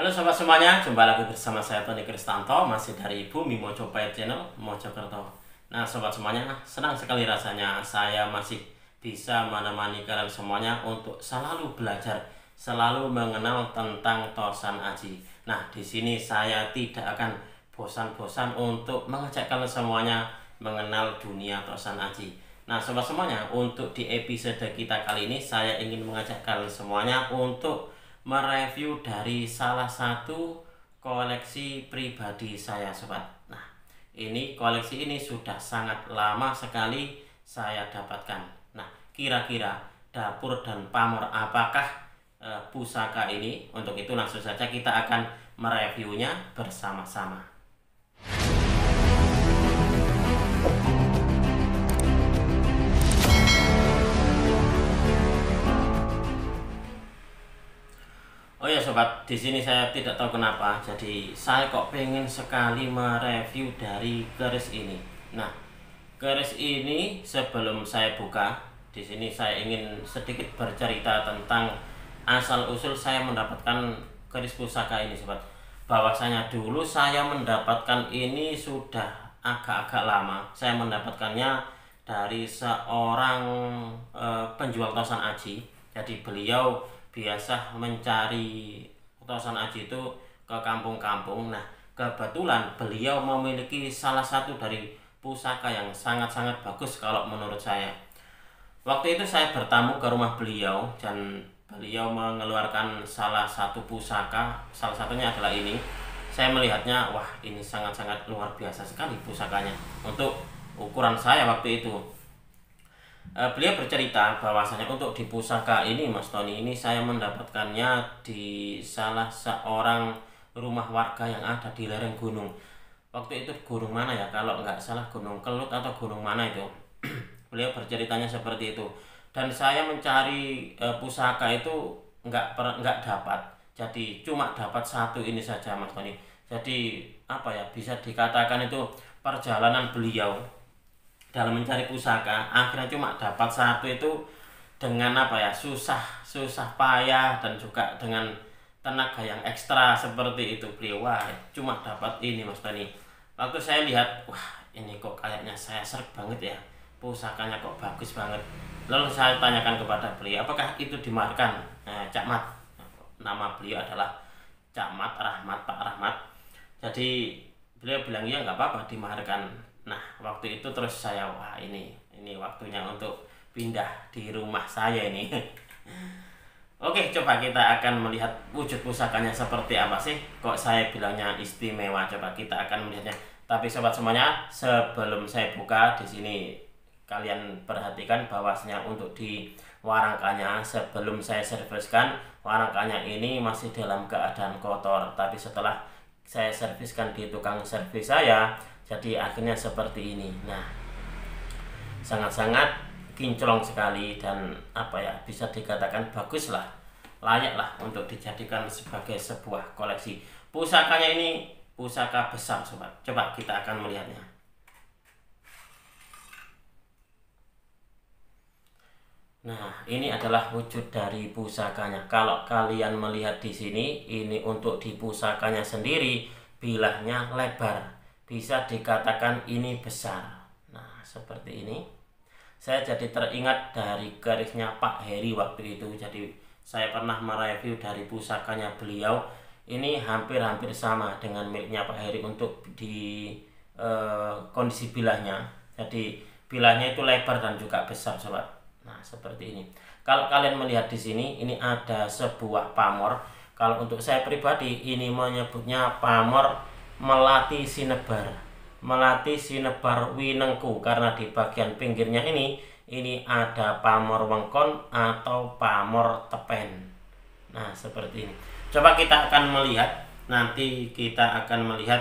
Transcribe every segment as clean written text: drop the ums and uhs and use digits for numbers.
Halo sobat semuanya, jumpa lagi bersama saya Tony Kristanto, masih dari Bumi Mojopahit Channel, Mojokerto. Nah sobat semuanya, senang sekali rasanya saya masih bisa menemani kalian semuanya untuk selalu belajar, selalu mengenal tentang Tosan Aji. Nah di sini saya tidak akan bosan-bosan untuk mengajak kalian semuanya mengenal dunia Tosan Aji. Nah sobat semuanya, untuk di episode kita kali ini saya ingin mengajak kalian semuanya untuk mereview dari salah satu koleksi pribadi saya sobat. Nah ini koleksi ini sudah sangat lama sekali saya dapatkan. Nah kira-kira dapur dan pamor apakah pusaka ini? Untuk itu langsung saja kita akan mereviewnya bersama-sama. Oh ya sobat, di sini saya tidak tahu kenapa, jadi saya kok pengen sekali mereview dari keris ini. Nah, keris ini sebelum saya buka, di sini saya ingin sedikit bercerita tentang asal usul saya mendapatkan keris pusaka ini sobat. Bahwasanya dulu saya mendapatkan ini sudah agak-agak lama. Saya mendapatkannya dari seorang penjual Tosan Aji. Jadi beliau biasa mencari Tosan Aji itu ke kampung-kampung. Nah kebetulan beliau memiliki salah satu dari pusaka yang sangat-sangat bagus kalau menurut saya. Waktu itu saya bertamu ke rumah beliau dan beliau mengeluarkan salah satu pusaka, salah satunya adalah ini. Saya melihatnya, wah ini sangat-sangat luar biasa sekali pusakanya untuk ukuran saya waktu itu. Beliau bercerita bahwasanya untuk di pusaka ini Mas Tony ini saya mendapatkannya di salah seorang rumah warga yang ada di lereng gunung. Waktu itu gunung mana ya, kalau nggak salah Gunung Kelut atau gunung mana itu. Beliau berceritanya seperti itu dan saya mencari pusaka itu nggak dapat, jadi cuma dapat satu ini saja Mas Tony. Jadi apa ya, bisa dikatakan itu perjalanan beliau dalam mencari pusaka akhirnya cuma dapat satu itu dengan apa ya, susah payah dan juga dengan tenaga yang ekstra seperti itu. Beliau wah cuma dapat ini Mas Tani. Waktu saya lihat, wah ini kok kayaknya saya serg banget ya, pusakanya kok bagus banget. Lalu saya tanyakan kepada beliau apakah itu dimaharkan. Cak Mat, nama beliau adalah Cak Mat Rahmat, Pak Rahmat. Jadi beliau bilang iya nggak apa-apa dimaharkan. Nah waktu itu terus saya wah ini waktunya untuk pindah di rumah saya ini. Oke, coba kita akan melihat wujud pusakanya seperti apa sih. Kok saya bilangnya istimewa? Coba kita akan melihatnya. Tapi sobat semuanya, sebelum saya buka di sini kalian perhatikan bahwasanya untuk di warangkanya sebelum saya serviskan, warangkanya ini masih dalam keadaan kotor. Tapi setelah saya serviskan di tukang servis saya, jadi akhirnya seperti ini. Nah sangat-sangat kinclong sekali dan apa ya, bisa dikatakan bagus lah, layak lah untuk dijadikan sebagai sebuah koleksi. Pusakanya ini pusaka besar sobat, coba kita akan melihatnya. Nah, ini adalah wujud dari pusakanya. Kalau kalian melihat di sini, ini untuk di pusakanya sendiri bilahnya lebar, bisa dikatakan ini besar. Nah seperti ini. Saya jadi teringat dari kerisnya Pak Heri waktu itu. Jadi saya pernah mereview dari pusakanya beliau. Ini hampir-hampir sama dengan miliknya Pak Heri untuk di kondisi bilahnya. Jadi bilahnya itu lebar dan juga besar sobat. Nah seperti ini. Kalau kalian melihat di sini, ini ada sebuah pamor. Kalau untuk saya pribadi ini menyebutnya pamor Melati Sinebar Winengku, karena di bagian pinggirnya ini ada pamor wengkon atau pamor tepen. Nah seperti ini. Coba kita akan melihat, nanti kita akan melihat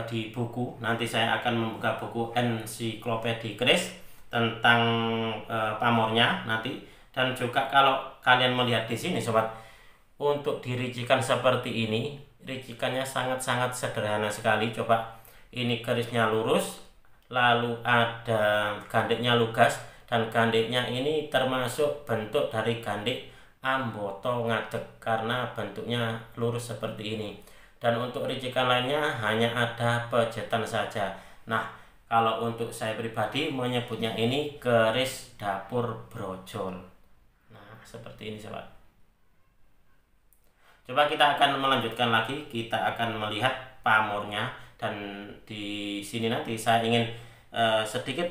di buku. Nanti saya akan membuka buku ensiklopedia keris tentang pamornya nanti. Dan juga kalau kalian melihat di sini sobat, untuk diricikan seperti ini, ricikannya sangat-sangat sederhana sekali. Coba ini kerisnya lurus, lalu ada gandiknya lugas, dan gandiknya ini termasuk bentuk dari gandik amboto ngadeg karena bentuknya lurus seperti ini. Dan untuk ricikan lainnya hanya ada pejetan saja. Nah, kalau untuk saya pribadi menyebutnya ini keris dapur brojol. Nah, seperti ini sobat. Coba kita akan melanjutkan lagi, kita akan melihat pamornya, dan di sini nanti saya ingin sedikit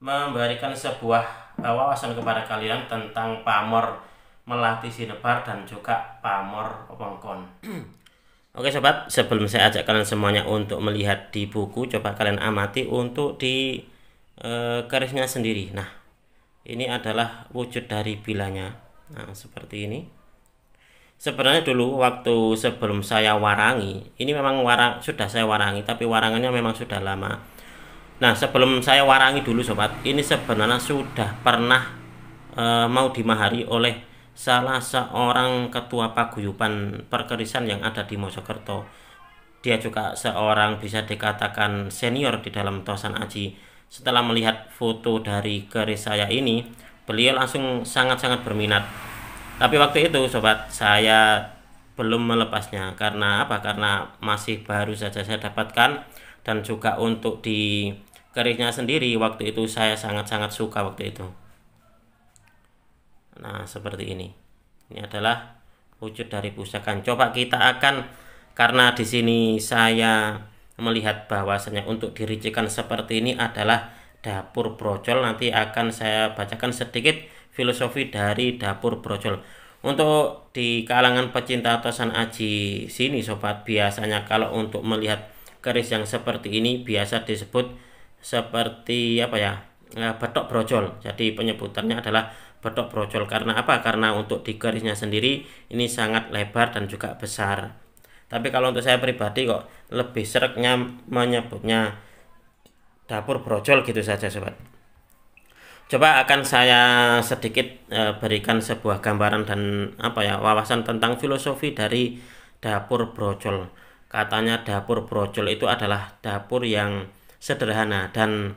memberikan sebuah wawasan kepada kalian tentang pamor melati sinebar dan juga pamor wewengkon. Oke sobat, sebelum saya ajak kalian semuanya untuk melihat di buku, coba kalian amati untuk di kerisnya sendiri. Nah, ini adalah wujud dari bilanya. Nah, seperti ini. Sebenarnya dulu waktu sebelum saya warangi, ini memang sudah saya warangi, tapi warangannya memang sudah lama. Nah, sebelum saya warangi dulu sobat, ini sebenarnya sudah pernah mau dimahari oleh salah seorang ketua paguyuban perkerisan yang ada di Mojokerto. Dia juga seorang bisa dikatakan senior di dalam Tosan Aji. Setelah melihat foto dari keris saya ini, beliau langsung sangat-sangat berminat. Tapi waktu itu sobat, saya belum melepasnya. Karena apa? Karena masih baru saja saya dapatkan, dan juga untuk di kerisnya sendiri waktu itu saya sangat-sangat suka waktu itu. Nah, seperti ini. Ini adalah wujud dari pusakan. Coba kita akan, karena di sini saya melihat bahwasanya untuk diricikan seperti ini adalah dapur brojol. Nanti akan saya bacakan sedikit filosofi dari dapur brojol. Untuk di kalangan pecinta Tosan Aji sini sobat, biasanya kalau untuk melihat keris yang seperti ini biasa disebut seperti apa ya, betok brojol. Jadi penyebutannya adalah betok brojol. Karena apa? Karena untuk di kerisnya sendiri ini sangat lebar dan juga besar. Tapi kalau untuk saya pribadi kok lebih sereknya menyebutnya dapur brojol gitu saja sobat. Coba akan saya sedikit berikan sebuah gambaran dan apa ya, wawasan tentang filosofi dari dapur brojol. Katanya dapur brojol itu adalah dapur yang sederhana dan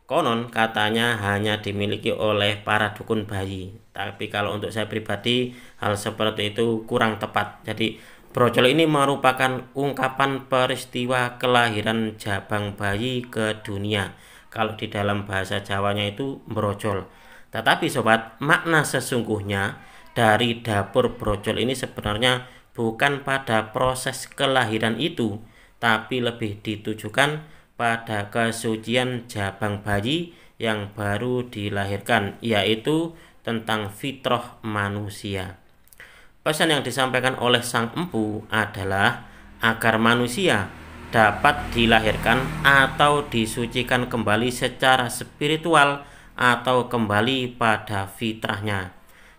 konon katanya hanya dimiliki oleh para dukun bayi. Tapi kalau untuk saya pribadi hal seperti itu kurang tepat. Jadi brojol ini merupakan ungkapan peristiwa kelahiran jabang bayi ke dunia. Kalau di dalam bahasa Jawanya itu brojol. Tetapi sobat, makna sesungguhnya dari dapur brojol ini sebenarnya bukan pada proses kelahiran itu, tapi lebih ditujukan pada kesucian jabang bayi yang baru dilahirkan, yaitu tentang fitrah manusia. Pesan yang disampaikan oleh sang empu adalah agar manusia dapat dilahirkan atau disucikan kembali secara spiritual atau kembali pada fitrahnya.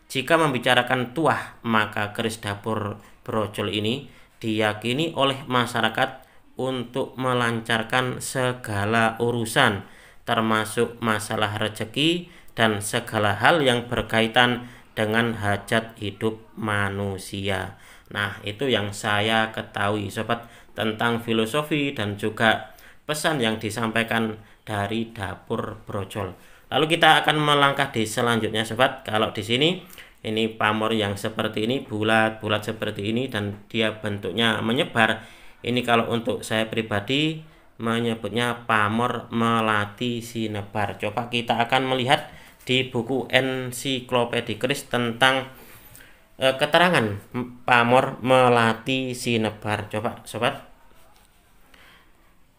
Jika membicarakan tuah, maka keris dapur brojol ini diyakini oleh masyarakat untuk melancarkan segala urusan, termasuk masalah rezeki dan segala hal yang berkaitan dengan hajat hidup manusia. Nah, itu yang saya ketahui sobat tentang filosofi dan juga pesan yang disampaikan dari dapur brojol. Lalu kita akan melangkah di selanjutnya sobat. Kalau di sini ini pamor yang seperti ini, bulat-bulat seperti ini, dan dia bentuknya menyebar. Ini kalau untuk saya pribadi menyebutnya pamor melati sinebar. Coba kita akan melihat di buku ensiklopedia keris tentang keterangan pamor melati sinebar. Coba sobat,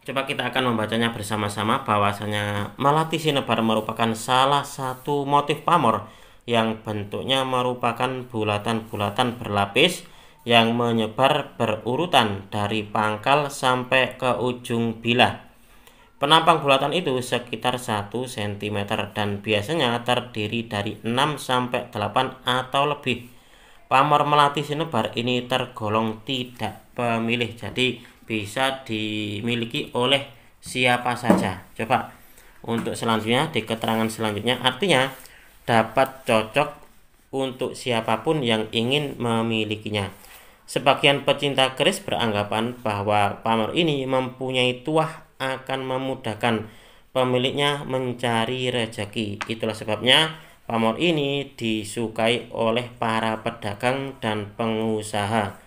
coba kita akan membacanya bersama-sama. Bahwasanya melati sinebar merupakan salah satu motif pamor yang bentuknya merupakan bulatan-bulatan berlapis yang menyebar berurutan dari pangkal sampai ke ujung bilah. Penampang bulatan itu sekitar 1 cm dan biasanya terdiri dari 6 sampai 8 atau lebih. Pamor melati sinebar ini tergolong tidak pemilih, jadi bisa dimiliki oleh siapa saja. Coba untuk selanjutnya, di keterangan selanjutnya, artinya dapat cocok untuk siapapun yang ingin memilikinya. Sebagian pecinta keris beranggapan bahwa pamor ini mempunyai tuah akan memudahkan pemiliknya mencari rezeki. Itulah sebabnya Pamor ini disukai oleh para pedagang dan pengusaha.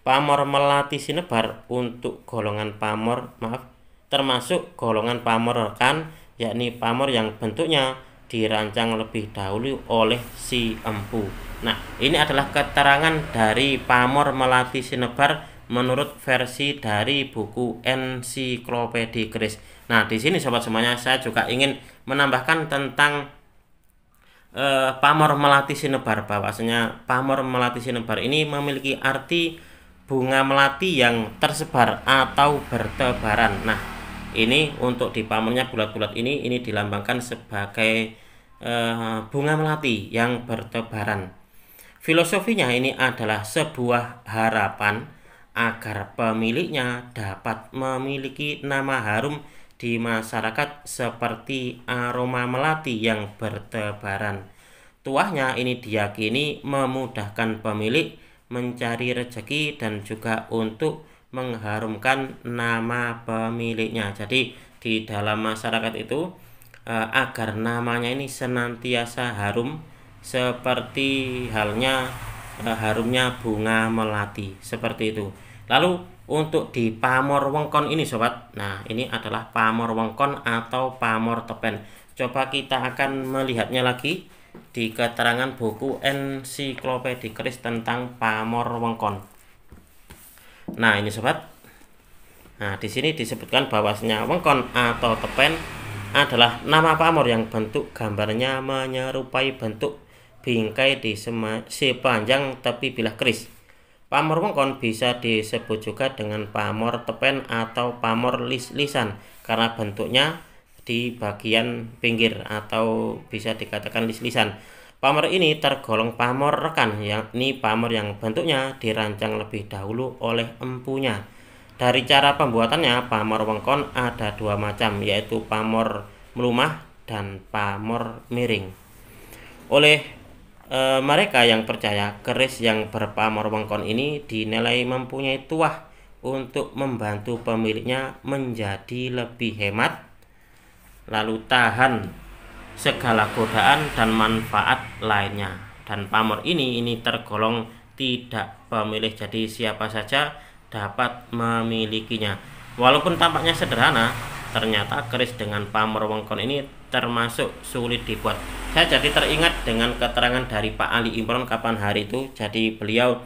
Pamor melati sinebar untuk golongan pamor, termasuk golongan pamor rekan, yakni pamor yang bentuknya dirancang lebih dahulu oleh si empu. Nah, ini adalah keterangan dari pamor melati sinebar menurut versi dari buku Ensiklopedia Keris. Nah, di sini sobat semuanya saya juga ingin menambahkan tentang pamor melati sinebar, bahwasanya pamor melati sinebar ini memiliki arti bunga melati yang tersebar atau bertebaran. Nah, ini untuk di pamornya bulat-bulat ini dilambangkan sebagai bunga melati yang bertebaran. Filosofinya ini adalah sebuah harapan agar pemiliknya dapat memiliki nama harum di masyarakat seperti aroma melati yang bertebaran. Tuahnya ini diyakini memudahkan pemilik mencari rezeki dan juga untuk mengharumkan nama pemiliknya. Jadi di dalam masyarakat itu agar namanya ini senantiasa harum seperti halnya harumnya bunga melati, seperti itu. Lalu untuk di pamor wengkon ini sobat, nah ini adalah pamor wengkon atau pamor tepen. Coba kita akan melihatnya lagi di keterangan buku Ensiklopedia Keris tentang pamor wengkon. Nah ini sobat, nah di sini disebutkan bahwasanya wengkon atau tepen adalah nama pamor yang bentuk gambarnya menyerupai bentuk bingkai di sepanjang tepi bilah keris. Pamor wengkon bisa disebut juga dengan pamor tepen atau pamor lis-lisan karena bentuknya di bagian pinggir atau bisa dikatakan lis-lisan. Pamor ini tergolong pamor rekan, yakni pamor yang bentuknya dirancang lebih dahulu oleh empunya. Dari cara pembuatannya, pamor wengkon ada dua macam, yaitu pamor melumah dan pamor miring. Oleh mereka yang percaya, keris yang berpamor wengkon ini dinilai mempunyai tuah untuk membantu pemiliknya menjadi lebih hemat, lalu tahan segala godaan dan manfaat lainnya. Dan pamor ini tergolong tidak pemilih, jadi siapa saja dapat memilikinya. Walaupun tampaknya sederhana, ternyata keris dengan pamor wengkon ini termasuk sulit dibuat. Saya jadi teringat dengan keterangan dari Pak Ali Imron kapan hari itu. Jadi beliau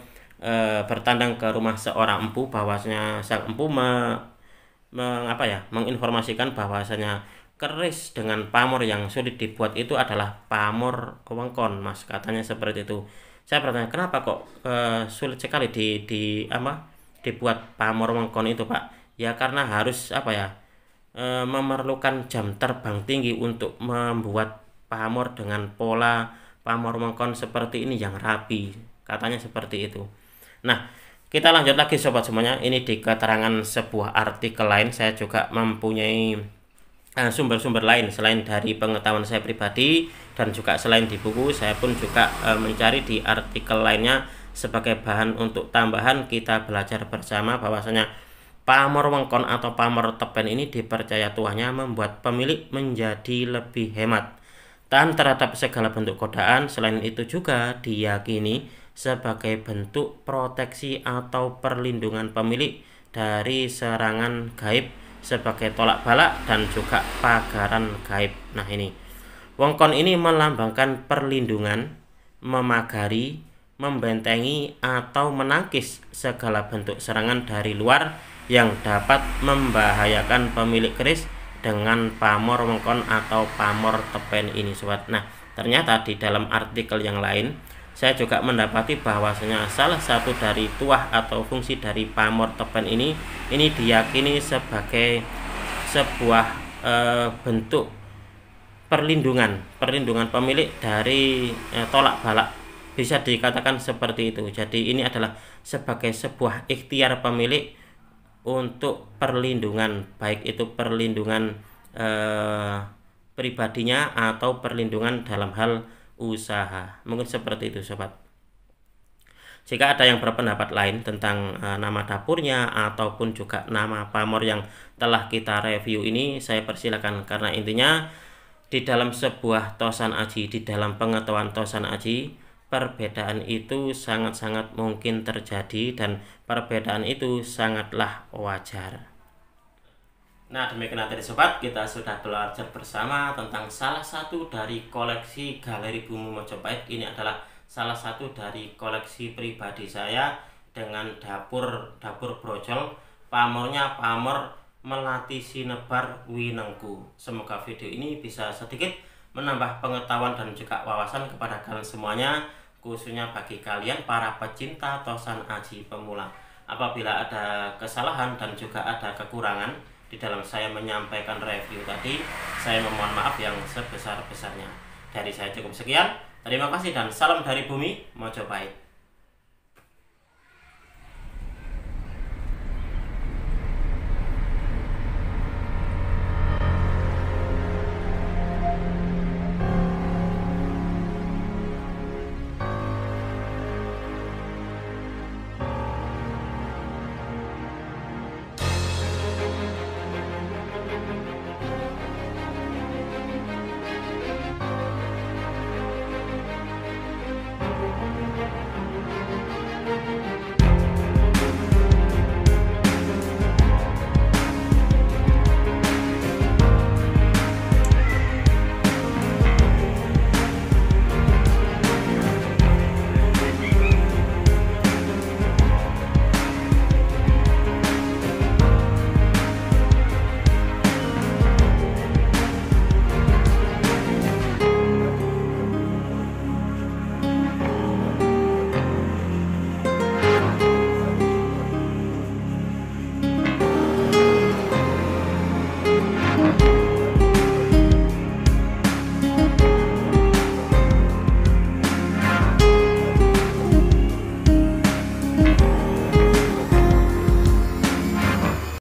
bertandang ke rumah seorang empu, bahwasanya sang empu menginformasikan bahwasanya keris dengan pamor yang sulit dibuat itu adalah pamor wengkon, Mas, katanya seperti itu. Saya bertanya, kenapa kok sulit sekali dibuat pamor wengkon itu, Pak? Ya karena harus memerlukan jam terbang tinggi untuk membuat pamor dengan pola pamor wengkon seperti ini yang rapi, katanya seperti itu. Nah, kita lanjut lagi sobat semuanya. Ini di keterangan sebuah artikel lain. Saya juga mempunyai sumber-sumber lain selain dari pengetahuan saya pribadi, dan juga selain di buku, saya pun juga mencari di artikel lainnya sebagai bahan untuk tambahan kita belajar bersama bahwasanya pamor wengkon atau pamor tepen ini dipercaya tuahnya membuat pemilik menjadi lebih hemat, tahan terhadap segala bentuk godaan. Selain itu juga diyakini sebagai bentuk proteksi atau perlindungan pemilik dari serangan gaib sebagai tolak balak dan juga pagaran gaib. Nah ini, wengkon ini melambangkan perlindungan, memagari, membentengi atau menangkis segala bentuk serangan dari luar yang dapat membahayakan pemilik keris dengan pamor wengkon atau pamor tepen ini sobat. Nah ternyata di dalam artikel yang lain saya juga mendapati bahwasanya salah satu dari tuah atau fungsi dari pamor tepen ini diyakini sebagai sebuah bentuk perlindungan pemilik dari tolak balak, bisa dikatakan seperti itu. Jadi ini adalah sebagai sebuah ikhtiar pemilik untuk perlindungan, baik itu perlindungan pribadinya atau perlindungan dalam hal usaha. Mungkin seperti itu sobat. Jika ada yang berpendapat lain tentang nama dapurnya ataupun juga nama pamor yang telah kita review ini, saya persilakan, karena intinya di dalam sebuah tosan aji, di dalam pengetahuan tosan aji, perbedaan itu sangat-sangat mungkin terjadi dan perbedaan itu sangatlah wajar. Nah, demikian tadi sobat, kita sudah belajar bersama tentang salah satu dari koleksi Galeri Bumi Mojopahit. Ini adalah salah satu dari koleksi pribadi saya dengan dapur brojol, pamornya pamor Melati Sinebar Winengku. Semoga video ini bisa sedikit menambah pengetahuan dan juga wawasan kepada kalian semuanya, khususnya bagi kalian para pecinta tosan aji pemula. Apabila ada kesalahan dan juga ada kekurangan di dalam saya menyampaikan review tadi, saya memohon maaf yang sebesar-besarnya. Dari saya cukup sekian. Terima kasih dan salam dari Bumi Mojopahit.